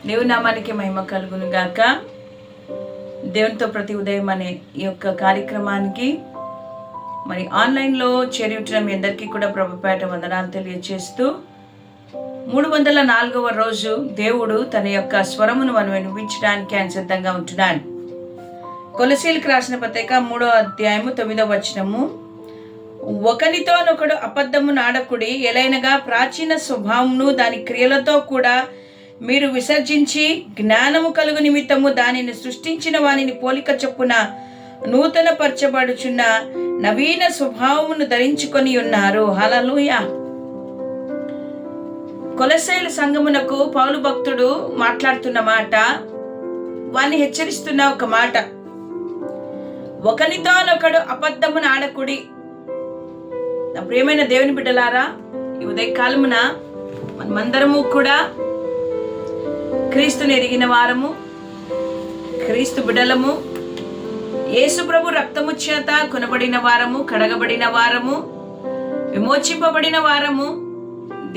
దేవుని నామానికి మహిమ కలుగును గాక. దేవునితో ప్రతి ఉదయం అనే ఈ యొక్క కార్యక్రమానికి మరి ఆన్లైన్లో చేరిన మీ అందరికీ కూడా ప్రభుపేట వందనాలు తెలియజేస్తూ 304వ రోజు దేవుడు తన యొక్క స్వరమును మనం వినిపించడానికి ఆయన సిద్ధంగా ఉంటున్నాడు. కొలసీలకు రాసిన పత్రిక 3వ అధ్యాయము 9వ వచనము, ఒకనితోనొకడు అబద్ధము నాడకుడి, ఎలైనగా ప్రాచీన స్వభావమును దాని క్రియలతో కూడా మీరు విసర్జించి జ్ఞానము కలుగు నిమిత్తము దానిని సృష్టించిన వానిని పోలిక చొప్పున నూతన పరచబడుచున్న నవీన స్వభావమును ధరించుకొని ఉన్నారు. హల్లెలూయా. కొలస్సీల సంఘమునకు పౌలు భక్తుడు మాట్లాడుతున్న మాట, వారిని హెచ్చరిస్తున్న ఒక మాట, ఒకనితోనొకడు అబద్ధమును ఆడకుడి. నా ప్రియమైన దేవుని బిడ్డలారా, ఈ ఉదయకాలమున మనమందరము కూడా క్రీస్తుని ఎరిగిన వారము, క్రీస్తు బిడ్డలము, యేసు ప్రభు రక్తము చేత కొనబడిన వారము, కడగబడిన వారము, విమోచింపబడిన వారము,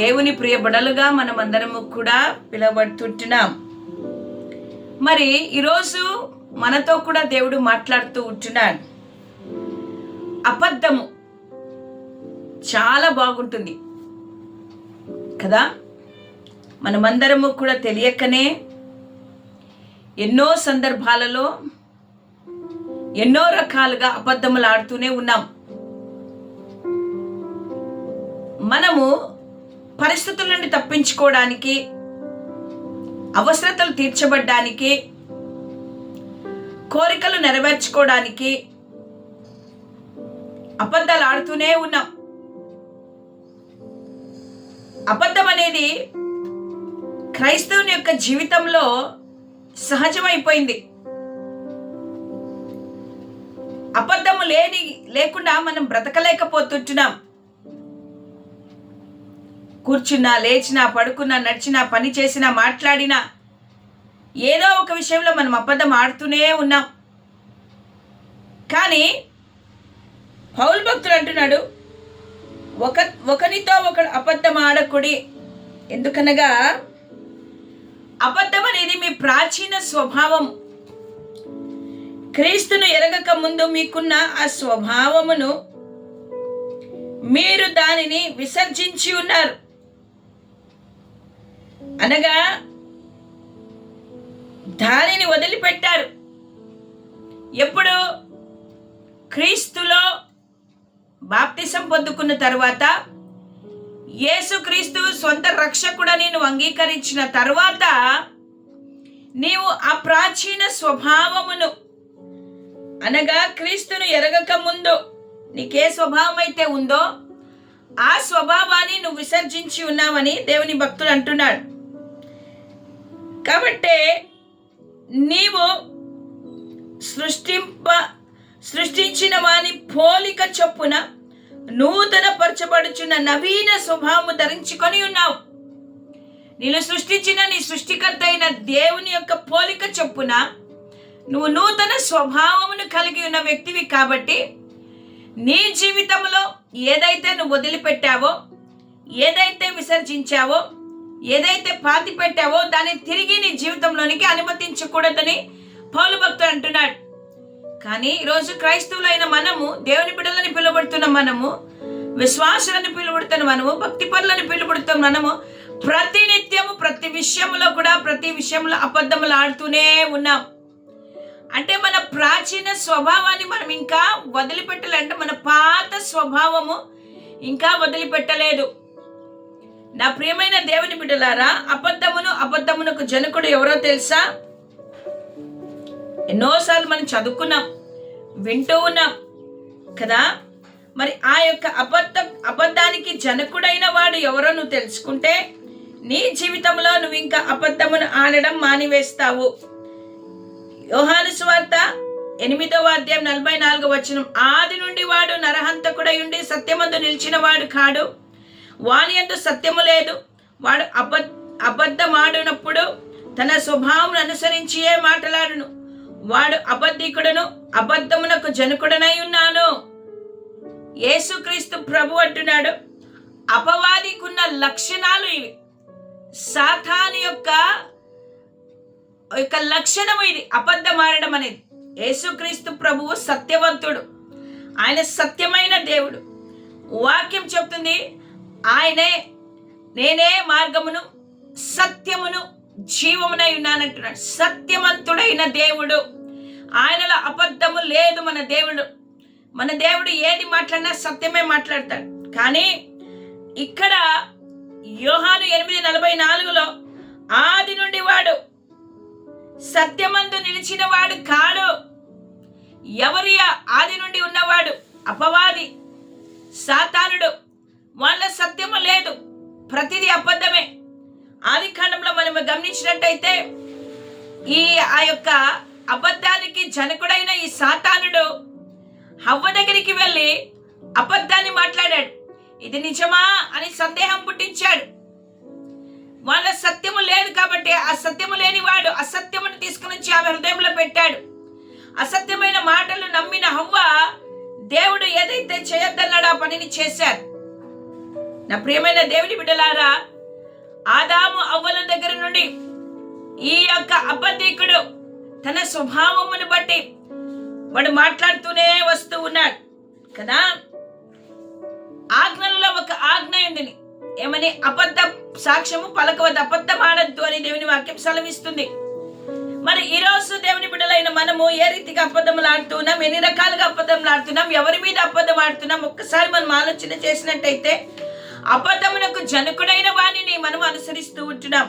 దేవుని ప్రియ బిడ్డలుగా మనమందరము కూడా పిలువబడుతుంటున్నాం. మరి ఈరోజు మనతో కూడా దేవుడు మాట్లాడుతూ ఉంటున్నాడు. అబద్ధము చాలా బాగుంటుంది కదా. మనమందరము కూడా తెలియకనే ఎన్నో సందర్భాలలో ఎన్నో రకాలుగా అబద్ధములు ఆడుతూనే ఉన్నాం. మనము పరిస్థితుల నుండి తప్పించుకోవడానికి, అవసరతలు తీర్చబడ్డానికి, కోరికలు నెరవేర్చుకోవడానికి అబద్ధాలు ఆడుతూనే ఉన్నాం. అబద్ధం అనేది క్రైస్తవుని యొక్క జీవితంలో సహజమైపోయింది. అబద్ధము లేకుండా మనం బ్రతకలేకపోతుంటున్నాం. కూర్చున్నా, లేచినా, పడుకున్నా, నడిచినా, పని చేసినా, మాట్లాడినా ఏదో ఒక విషయంలో మనం అబద్ధం ఆడుతూనే ఉన్నాం. కానీ పౌలు భక్తుడు అంటున్నాడు, ఒకనితో ఒకడు అబద్ధం ఆడకుడి. ఎందుకనగా అబద్ధం అనేది మీ ప్రాచీన స్వభావం. క్రీస్తును ఎరగక ముందు మీకున్న ఆ స్వభావమును మీరు దానిని విసర్జించి ఉన్నారు. అనగా దానిని వదిలిపెట్టారు. ఎప్పుడు? క్రీస్తులో బాప్తిసం పొందుకున్న తరువాత, యేసుక్రీస్తు సొంత రక్షకుడని నువ్వు అంగీకరించిన తరువాత, నీవు ఆ ప్రాచీన స్వభావమును, అనగా క్రీస్తును ఎరగక ముందు నీకే స్వభావం అయితే ఉందో ఆ స్వభావాన్ని నువ్వు విసర్జించి ఉన్నావని దేవుని భక్తుడు అంటున్నాడు. కాబట్టి నీవు సృష్టించిన వాని పోలిక చొప్పున నూతన పరచబడుచున్న నవీన స్వభావము ధరించుకొని ఉన్నావు. నేను సృష్టించిన నీ సృష్టికర్త అయిన దేవుని యొక్క పోలిక చొప్పున నువ్వు నూతన స్వభావమును కలిగి ఉన్న వ్యక్తివి. కాబట్టి నీ జీవితంలో ఏదైతే నువ్వు వదిలిపెట్టావో, ఏదైతే విసర్జించావో, ఏదైతే పాతి పెట్టావో దాన్ని తిరిగి నీ జీవితంలోనికి అనుమతించకూడదని పౌలు భక్తుడు అంటున్నాడు. కానీ ఈరోజు క్రైస్తవులైన మనము, దేవుని బిడ్డలని పిలువబడుతున్న మనము, విశ్వాసులను పిలువబడుతున్న మనము, భక్తి పనులను పిలువబడుతున్న మనము ప్రతి నిత్యము ప్రతి విషయంలో అబద్ధములు ఆడుతూనే ఉన్నాం. అంటే మన ప్రాచీన స్వభావాన్ని మనం ఇంకా వదిలిపెట్టలేంటే మన పాత స్వభావము ఇంకా వదిలిపెట్టలేదు. నా ప్రియమైన దేవుని బిడ్డలారా, అబద్ధమునకు జనకుడు ఎవరో తెలుసా? ఎన్నోసార్లు మనం చదువుకున్నాం, వింటూ ఉన్నాం కదా. మరి ఆ యొక్క అబద్ధానికి జనకుడైన వాడు ఎవరో నువ్వు తెలుసుకుంటే నీ జీవితంలో నువ్వు ఇంకా అబద్ధమును ఆడడం మానివేస్తావు. యోహాను సువార్త 8వ అధ్యాయం 44వ వచనం, ఆది నుండి వాడు నరహంతకుడై ఉండి సత్యమందు నిలిచిన వాడు కాడు, వాని యందు సత్యము లేదు. వాడు అబద్ధమాడినప్పుడు తన స్వభావం అనుసరించియే మాట్లాడును. వాడు అబద్ధికుడును, అబద్ధమునకు జనకుడనై ఉన్నాను. యేసుక్రీస్తు ప్రభు అంటున్నాడు, అపవాదికున్న లక్షణాలు ఇవి. సాతాను యొక్క యొక్క లక్షణము ఇది, అబద్ధం ఆడడం అనేది. యేసుక్రీస్తు ప్రభువు సత్యవంతుడు, ఆయన సత్యమైన దేవుడు. వాక్యం చెప్తుంది ఆయనే నేనే మార్గమును సత్యమును జీవమునై ఉన్నానంటున్నాడు. సత్యవంతుడైన దేవుడు, ఆయనలో అబద్ధము లేదు. మన దేవుడు ఏది మాట్లాడినా సత్యమే మాట్లాడతాడు. కానీ ఇక్కడ యోహాను 8:44 ఆది నుండి వాడు సత్యమందు నిలిచిన వాడు కాడు. ఎవరి ఆది నుండి ఉన్నవాడు? అపవాది, సాతానుడు. వాళ్ళ సత్యము లేదు, ప్రతిదీ అబద్ధమే. ఆది కాండంలో మనం గమనించినట్టయితే ఆ యొక్క అబద్ధానికి జనకుడైన ఈ సాతానుడు హవ్వ దగ్గరికి వెళ్ళి అబద్ధాన్ని మాట్లాడాడు. ఇది నిజమా అని సందేహం పుట్టించాడు. వాళ్ళ సత్యము లేదు కాబట్టి ఆ సత్యము లేని వాడు అసత్యమును తీసుకుని వచ్చి ఆమె హృదయంలో పెట్టాడు. అసత్యమైన మాటలు నమ్మిన హవ్వ దేవుడు ఏదైతే చేయొద్దన్నాడో ఆ పనిని చేశారు. నా ప్రియమైన దేవుని బిడ్డలారా, ఆదాము అవ్వల దగ్గర నుండి ఈ యొక్క అబద్ధికుడు తన స్వభావమును బట్టి వాడు మాట్లాడుతూనే వస్తూ ఉన్నాడు కదా. ఆజ్ఞలలో ఒక ఆజ్ఞ ఉంది, ఏమని? అబద్ధ సాక్ష్యము పలకవద్దు, అబద్ధం ఆడద్దు అని దేవుని వాక్యం సెలవిస్తుంది. మరి ఈ రోజు దేవుని బిడ్డలైన మనము ఏ రీతిగా అబద్ధములు ఆడుతున్నాం, ఎన్ని రకాలుగా అబద్ధములు ఆడుతున్నాం, ఎవరి మీద అబద్ధం ఆడుతున్నాం? ఒక్కసారి మనం ఆలోచన చేసినట్టయితే అబద్ధమునకు జనకుడైన వాణిని మనం అనుసరిస్తూ ఉంటున్నాం.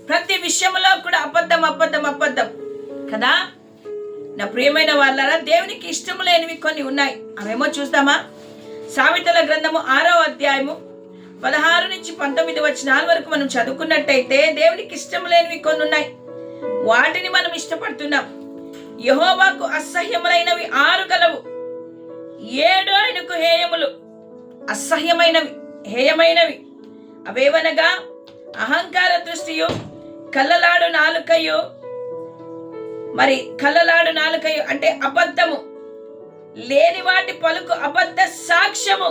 ప్రతి విషయంలో కూడా అబద్ధం అబద్ధం అబద్ధం కదా. నా ప్రియమైన వాళ్ళారా, దేవునికి ఇష్టము లేనివి కొన్ని ఉన్నాయి. అవేమో చూద్దామా? సామెతల గ్రంథము 6వ అధ్యాయము 16 నుంచి 19 వచనాల వరకు మనం చదువుకున్నట్టయితే దేవునికి ఇష్టం లేనివి కొన్ని ఉన్నాయి. వాటిని మనం ఇష్టపడుతున్నాం. యెహోవాకు అసహ్యములైనవి 6 గలవు, 7 ఆయనకు హేయములు. అసహ్యమైనవి, హేయమైనవి అవేవనగా అహంకార దృష్టియు, కళ్ళలాడు నాలుకయు. మరి కళ్ళలాడు నాలుకయు అంటే అబద్ధము, లేని వాటి పలుకు అబద్ధ సాక్ష్యము.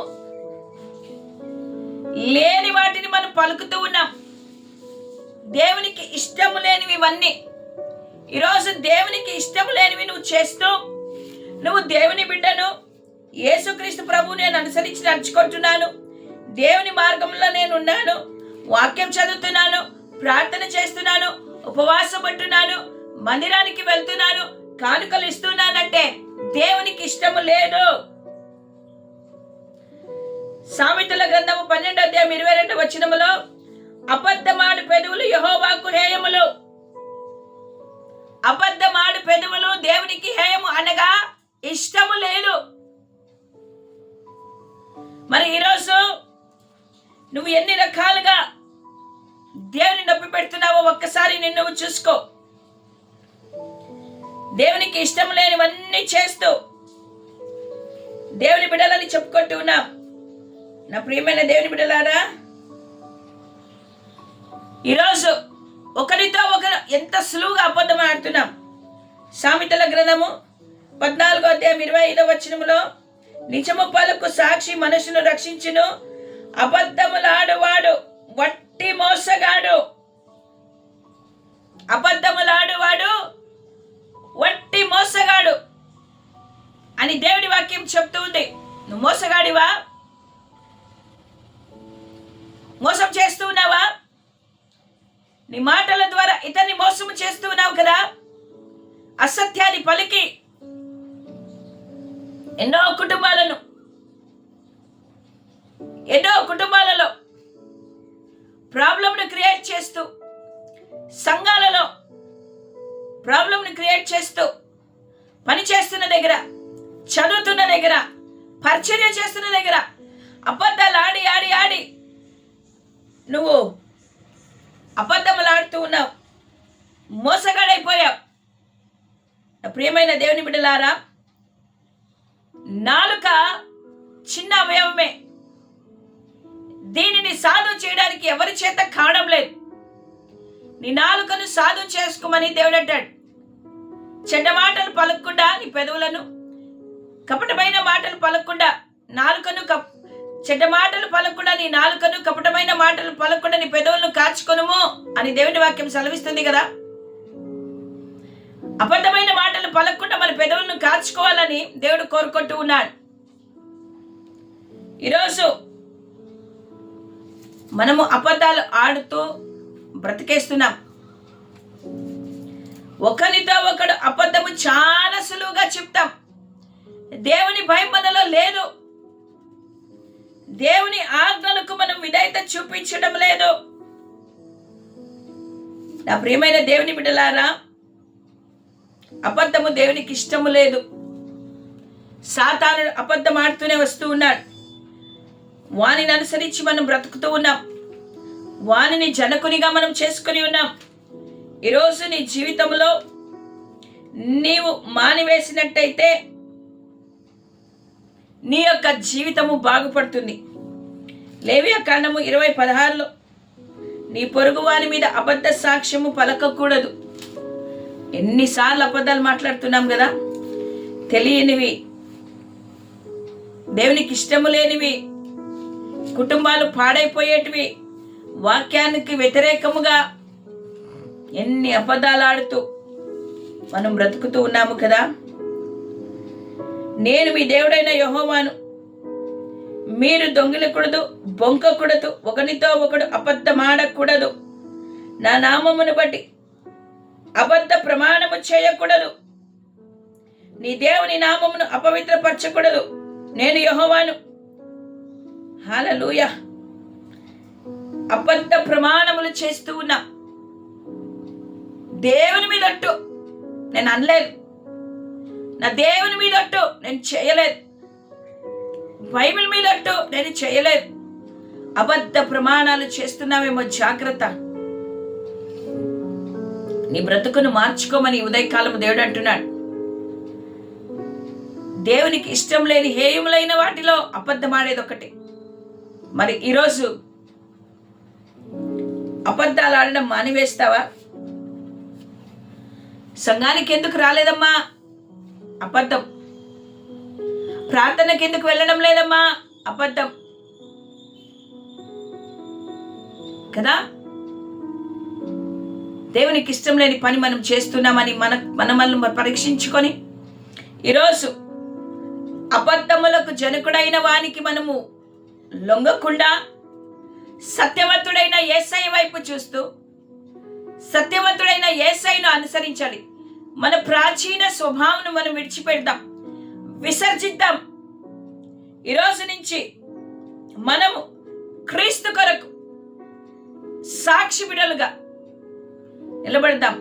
లేని వాటిని మనం పలుకుతూ ఉన్నాం. దేవునికి ఇష్టము లేనివి ఇవన్నీ. ఈరోజు దేవునికి ఇష్టము లేనివి నువ్వు చేస్తూ, నువ్వు దేవుని బిడ్డను, యేసుక్రీస్తు ప్రభువు నేను అనుసరించి నడుచుకుంటున్నాను, దేవుని మార్గంలో నేను ఉన్నాను, వాక్యం చదువుతున్నాను, ప్రార్థన చేస్తున్నాను, ఉపవాసం ఉంటున్నాను, మందిరానికి వెళ్తున్నాను, కానుకలు ఇస్తున్నానంటే దేవునికి ఇష్టము లేదు. సామెతల గ్రంథము 12వ అధ్యాయం 22వ వచనములో అబద్ధమాడు పెదవులు యెహోవాకు హేయములు. అబద్ధమాడు పెదవులు దేవునికి హేయము, అనగా ఇష్టము లేదు. మరి ఈరోజు నువ్వు ఎన్ని రకాలుగా దేవుని నొప్పి పెడుతున్నావో ఒక్కసారి నిన్ను నువ్వు చూసుకో. దేవునికి ఇష్టం లేనివన్నీ చేస్తూ దేవుని బిడ్డలని చెప్పుకుంటూ ఉన్నాం. నా ప్రియమైన దేవుని బిడ్డలారా, ఈరోజు ఒకరితో ఒకరు ఎంత సులువుగా అబద్ధం ఆడుతున్నాం. సామెతల గ్రంథము 14వ అధ్యాయం 25వ వచనములో నిజము పలుకు సాక్షి మనుషును రక్షించును, అబద్ధములాడువాడు వట్టి మోసగాడు. అబద్ధములాడువాడు వట్టి మోసగాడు అని దేవుడి వాక్యం చెప్తూ ఉంది. నువ్వు మోసగాడివా? మోసం చేస్తూ ఉన్నావా? నీ మాటల ద్వారా ఇతన్ని మోసం చేస్తూ ఉన్నావు కదా. అసత్యాన్ని పలికి ఎన్నో కుటుంబాలలో ప్రాబ్లంను క్రియేట్ చేస్తూ, సంఘాలలో ప్రాబ్లంను క్రియేట్ చేస్తూ, పని చేస్తున్న దగ్గర, చదువుతున్న దగ్గర, పరిచర్య చేస్తున్న దగ్గర అబద్ధాలు ఆడి ఆడి ఆడి నువ్వు అబద్ధములు ఆడుతూ ఉన్నావు, మోసగాడైపోయావు. ప్రియమైన దేవుని బిడ్డలారా, నాలుక చిన్న అవయవమే, దీనిని సాధు చేయడానికి ఎవరి చేత కావడం లేదు. నీ నాలుకను సాధు చేసుకోమని దేవుడు అంటాడు. చెడ్డ మాటలు పలకకుండా నీ పెదవులను, కపటమైన మాటలు పలకకుండా నాలుకను, చెడ్డ మాటలు పలకకుండా నీ నాలుకను, కపటమైన మాటలు పలకకుండా నీ పెదవులను కాచుకొనుము అని దేవుని వాక్యం సెలవిస్తుంది కదా. అబద్ధమైన మాటలు పలకకుండా మన పెదవులను కాచుకోవాలని దేవుడు కోరుకుంటూ ఉన్నాడు. ఈరోజు మనము అబద్ధాలు ఆడుతూ బ్రతికేస్తున్నాం. ఒకరితో ఒకడు అబద్ధము చాలా సులువుగా చెప్తాం. దేవుని భయం మనలో లేదు. దేవుని ఆజ్ఞలకు మనం విధేయత చూపించడం లేదు. నా ప్రియమైన దేవుని బిడ్డలారా, అబద్ధము దేవునికి ఇష్టము లేదు. సాతానుడు అబద్ధం ఆడుతూనే వస్తూ ఉన్నాడు. వానిని అనుసరించి మనం బ్రతుకుతూ ఉన్నాం. వానిని జనకునిగా మనం చేసుకుని ఉన్నాం. ఈరోజు నీ జీవితంలో నీవు మానివేసినట్టయితే నీ యొక్క జీవితము బాగుపడుతుంది. లేవియా కాండము 20:16 నీ పొరుగు వారి మీద అబద్ధ సాక్ష్యము పలకకూడదు. ఎన్నిసార్లు అబద్ధాలు మాట్లాడుతున్నాం కదా, తెలియనివి, దేవునికి ఇష్టము లేనివి, కుటుంబాలు పాడైపోయేటివి, వాక్యానికి వ్యతిరేకముగా ఎన్ని అబద్ధాలు ఆడుతూ మనం బ్రతుకుతూ ఉన్నాము కదా. నేను మీ దేవుడైన యెహోవాను, మీరు దొంగిలకూడదు, బొంకకూడదు, ఒకనితో ఒకడు అబద్ధమాడకూడదు, నా నామమును బట్టి అబద్ధ ప్రమాణము చేయకూడదు, నీ దేవుని నామమును అపవిత్రపరచకూడదు, నేను యెహోవాను. హల్లెలూయా. అబద్ధ ప్రమాణములు చేస్తూ ఉన్నా. దేవుని మీద ఒట్టు నేను అనలేదు, నా దేవుని మీద ఒట్టు నేను చేయలేదు, బైబిల్ మీద ఒట్టు నేను చేయలేదు. అబద్ధ ప్రమాణాలు చేస్తున్నావేమో, జాగ్రత్త. నీ బ్రతుకును మార్చుకోమని ఉదయకాలము దేవుడు అంటున్నాడు. దేవునికి ఇష్టం లేని హేయములైన వాటిలో అబద్ధమాడేది ఒకటి. మరి ఈరోజు అబద్ధాలు ఆడడం మానివేస్తావా? సంఘానికి ఎందుకు రాలేదమ్మా? అబద్ధం. ప్రార్థనకి ఎందుకు వెళ్ళడం లేదమ్మా? అబద్ధం కదా. దేవునికి ఇష్టం లేని పని మనం చేస్తున్నామని మనల్ని పరీక్షించుకొని ఈరోజు అబద్ధములకు జనకుడైన వానికి మనము లొంగకుండా సత్యవంతుడైన యేసయ్య వైపు చూస్తూ సత్యవంతుడైన యేసయ్యను అనుసరించాలి. మన ప్రాచీన స్వభావం మనం విడిచిపెడదాం, విసర్జిద్దాం. ఈరోజు నుంచి మనము క్రీస్తు కొరకు సాక్షి బిడ్డలుగా నిలబడదాం.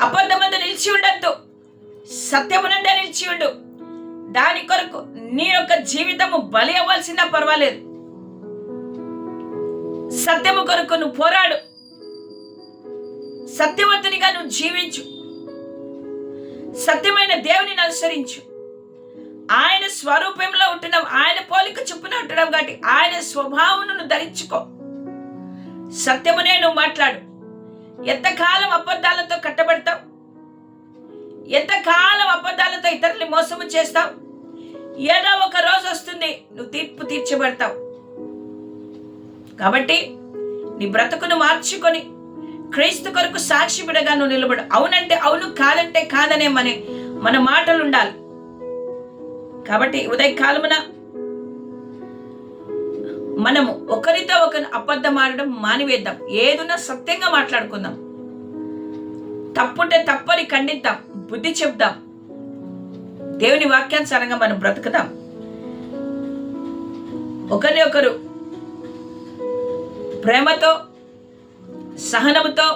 అబద్ధమందు నిలిచి ఉండద్దు, సత్యమునందే నిలిచి ఉండు. దాని కొరకు నీ యొక్క జీవితము బలి అవ్వాల్సిందా పర్వాలేదు. సత్యము కొరకు నువ్వు పోరాడు. సత్యవంతునిగా నువ్వు జీవించు. సత్యమైన దేవుని అనుసరించు. ఆయన స్వరూపంలో ఉంటున్నావు, ఆయన పోలిక చొప్పున ఉంటున్నావు కాబట్టి ఆయన స్వభావం నువ్వు ధరించుకో. సత్యమునే నువ్వు మాట్లాడు. ఎంతకాలం అబద్ధాలతో కట్టబడతావు? ఎంతకాలం అబద్ధాలతో ఇతరుల్ని మోసము చేస్తావు? ఏదో ఒక రోజు వస్తుంది, నువ్వు తీర్పు తీర్చబడతావు. కాబట్టి నీ బ్రతుకును మార్చుకొని క్రీస్తు కొరకు సాక్షి బిడగా నువ్వు నిలబడు. అవునంటే అవును, కాదంటే కాదనే మన మాటలు ఉండాలి. కాబట్టి ఉదయకాలమున మనము ఒకరితో ఒకరు అబద్ధం ఆడడం మానివేద్దాం. ఏదున్నా సత్యంగా మాట్లాడుకుందాం. తప్పుంటే తప్పని ఖండిద్దాం, బుద్ధి చెప్దాం. దేవుని వాక్యానుసారంగా మనం బ్రతుకుదాం. ఒకరిని ఒకరు ప్రేమతో, సహనముతో,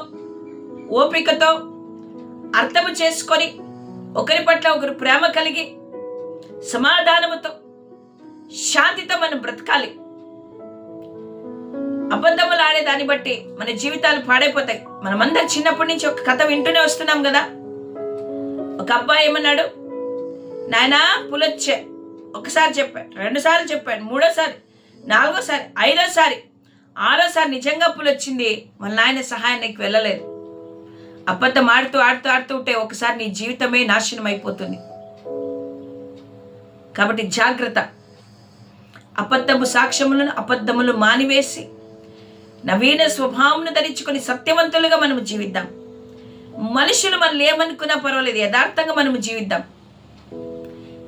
ఓపికతో అర్థము చేసుకొని ఒకరి పట్ల ఒకరు ప్రేమ కలిగి సమాధానముతో శాంతితో మనం బ్రతకాలి. అబద్ధములు ఆడే దాన్ని బట్టి మన జీవితాలు పాడైపోతాయి. మనమందరం చిన్నప్పటి నుంచి ఒక కథ వింటూనే వస్తున్నాం కదా. ఒక అబ్బాయి ఏమన్నాడు, నాయనా పులొచ్చే. ఒకసారి చెప్పాడు, 2 సార్లు చెప్పాడు, 3ఓసారి, 4ఓసారి, 5ఓసారి, 6ఓసారి నిజంగా పులొచ్చింది. వాళ్ళ నాయన సహాయానికి వెళ్ళలేదు. అబద్ధం ఆడుతూ ఆడుతూ ఆడుతూ ఉంటే ఒకసారి నీ జీవితమే నాశనం అయిపోతుంది. కాబట్టి జాగ్రత్త. అబద్ధము సాక్ష్యములను, అబద్ధములు మానివేసి నవీన స్వభావంను ధరించుకొని సత్యవంతులుగా మనం జీవిద్దాం. మనుషులు మనల్ని ఏమనుకున్నా పర్వాలేదు, యథార్థంగా మనం జీవిద్దాం,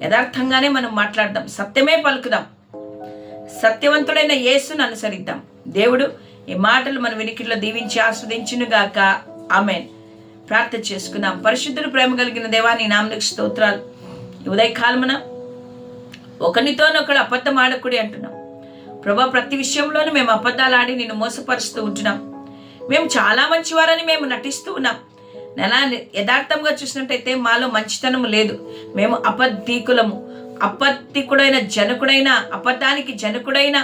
యథార్థంగానే మనం మాట్లాడదాం, సత్యమే పలుకుదాం, సత్యవంతుడైన యేసును అనుసరిద్దాం. దేవుడు ఈ మాటలు మన వినికిడిలో దీవించి ఆస్వాదించునుగాక. ఆమేన్. ప్రార్థన చేసుకుందాం. పరిశుద్ధుడు, ప్రేమ కలిగిన దేవా, నీ నామమునకు స్తోత్రాలు. ఈ ఉదయకాలమున ఒకరితోనొకడు అబద్ధం ఆడకూడి అంటున్నాం ప్రభా. ప్రతి విషయంలోనూ మేము అబద్ధాలు ఆడి నిన్ను మోసపరుస్తూ ఉంటున్నాం. మేము చాలా మంచివారని మేము నటిస్తూ ఉన్నాం. ఎలా యథార్థంగా చూసినట్టయితే మాలో మంచితనం లేదు. మేము అబద్ధికులము. అబద్ధికుడైన జనకుడైన, అబద్ధానికి జనకుడైన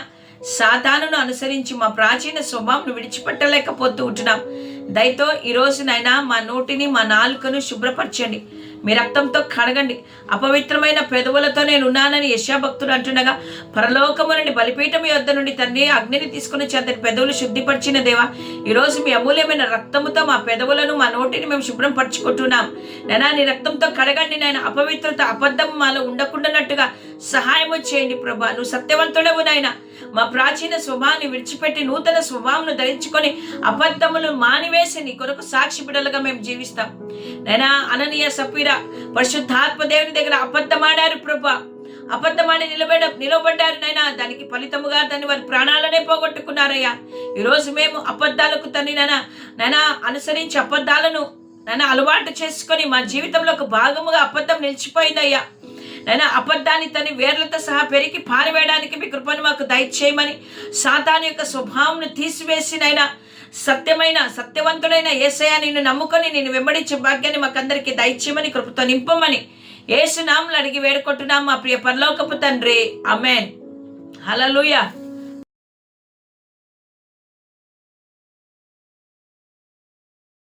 సాతానును అనుసరించి మా ప్రాచీన స్వభావం విడిచిపెట్టలేకపోతూ ఉంటున్నాం. దయతో ఈరోజు నైనా మా నోటిని, మా నాలుకను శుభ్రపరచండి, మీ రక్తంతో కడగండి. అపవిత్రమైన పెదవులతో నేను ఉన్నానని యెషయా భక్తుడు అంటుండగా, పరలోకము నుండి బలిపీఠం యొద్ద నుండి తండ్రి అగ్నిని తీసుకుని అతని పెదవులు శుద్ధిపరిచిన దేవా, ఈరోజు మీ అమూల్యమైన రక్తముతో మా పెదవులను, మా నోటిని మేము శుభ్రం పరుచుకుంటున్నాం. నైనా నీ రక్తంతో కడగండి. నేను అపవిత్రత, అబద్ధం మాలో ఉండకుండానట్టుగా సహాయము చేయండి ప్రభా. నువ్వు సత్యవంతుడవు నాయన. మా ప్రాచీన స్వభావాన్ని విడిచిపెట్టి నూతన స్వభావం ధరించుకొని అబద్ధములు మానివేసి నీ కొరకు సాక్షి బిడ్డలుగా మేము జీవిస్తాం. నైనా అననీయ, సఫీరా పరిశుద్ధాత్మ దేవుని దగ్గర అబద్ధమాడారు ప్రభా. అబద్ధమాడి నిలబడ్డారు నైనా. దానికి ఫలితముగా దాన్ని వారి ప్రాణాలనే పోగొట్టుకున్నారయ్యా. ఈరోజు మేము అబద్ధాలకు నైనా అనుసరించి అబద్ధాలను నైనా అలవాటు చేసుకొని మా జీవితంలో ఒక భాగముగా అబద్ధం నిలిచిపోయిందయ్యా. నైనా అబద్ధాన్ని తన వేర్లతో సహా పెరిగి పారివేయడానికి మీ కృపను మాకు దయచేయమని, సాతాను యొక్క స్వభావం తీసివేసి నైనా సత్యవంతుడైన యేసయ్య నిన్ను నమ్ముకొని నిన్ను వెంబడించే భాగ్యాన్ని మాకందరికీ దయచేయమని, కృపతో నింపమని యేసు నామములో అడిగి వేడుకుంటున్నాం మా ప్రియ పరలోకపు తండ్రి. ఆమేన్. హల్లెలూయా.